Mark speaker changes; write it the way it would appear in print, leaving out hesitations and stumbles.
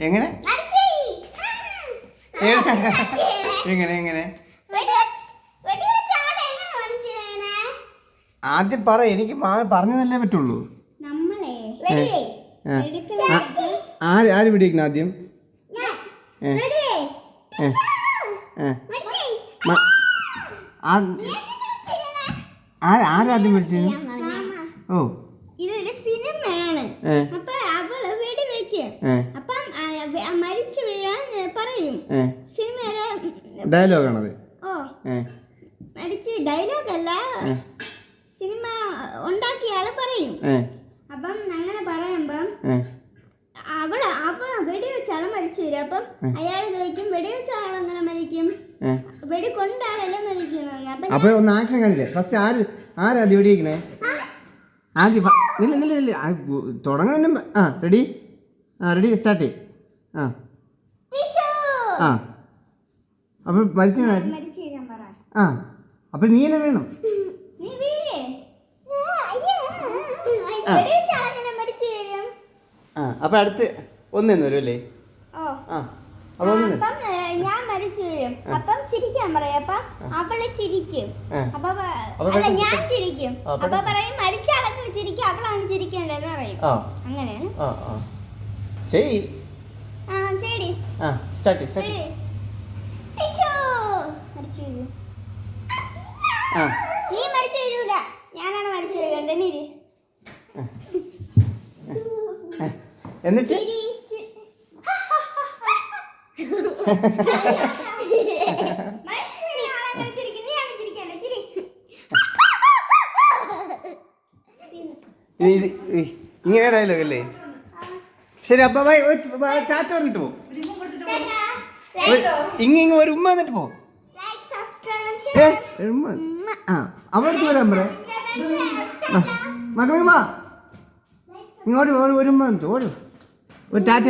Speaker 1: എങ്ങനെ എങ്ങനെ എങ്ങനെ ആദ്യം പറ, എനിക്ക് പറഞ്ഞതല്ലേ പറ്റുള്ളൂ. ആര് പിടിക്കണം ആദ്യം? ആരാദ്യം പിടിച്ചു? ഓ,
Speaker 2: ഇതൊരു സിനിമയാണ്. അപ്പൊ അവള് വെടി വെക്കും. അപ്പം മരിച്ചു വീഴാൻ പറയും. സിനിമയിലെ
Speaker 1: ഡയലോഗാണത്.
Speaker 2: ഓ, മരിച്ച് ഡയലോഗ് അല്ല, സിനിമ ഉണ്ടാക്കിയ ആള് പറയും. അപ്പം അങ്ങനെ പറയുമ്പം അവള് വെടിവെച്ചാളെ മരിച്ചു വരും. അപ്പം അയാള് ചോദിക്കും, വെടിവെച്ച ആളെങ്ങനെ മരിക്കും? വെടി കൊണ്ടാളല്ലേ മരിക്കുന്നത്.
Speaker 1: അപ്പൊ ഒന്ന് ആക്ഷൻ കാണില്ലേ? ഫസ്റ്റ് ആരാദ്യം വെടിവെക്കണേ? ആദ്യം തുടങ്ങണ. റെഡി? റെഡി, സ്റ്റാർട്ട് ചെയ്. അപ്പൊ മരിച്ചു. അപ്പൊ നീ തന്നെ വേണം. അപ്പൊ അടുത്ത് ഒന്നു വരും അല്ലേ?
Speaker 2: ഞാൻ മരിച്ചു വീഴും. അപ്പം ചിരിക്കാൻ പറയാം. അപ്പൊ അവള് ചിരിക്കും. അപ്പൊ ഞാൻ ചിരിക്കും. അപ്പൊ പറയും മരിച്ച ആളൊക്കെ ചിരിക്കും, അവളാണ് ചിരിക്കേണ്ടതെന്ന് പറയും. അങ്ങനെയാണ്.
Speaker 1: ശരി,
Speaker 2: നീ മരിച്ചു വീഴൂല, ഞാനാണ് മരിച്ചു വീഴേണ്ടത്.
Speaker 1: എന്നിട്ട് ഇങ്ങനെ ഡയലോഗ് അല്ലേ? ശരി, അപ്പൊ ടാറ്റ പറഞ്ഞിട്ട് പോ. ഇങ്ങ ഒരു ഉമ്മ എന്നിട്ട് പോ. അവിടെ വരാൻ പറ. മക്കളെ ഇങ്ങോട്ട് ഒരു ഉമ്മ എന്നിട്ട് ഓടും. ഒരു ടാറ്റ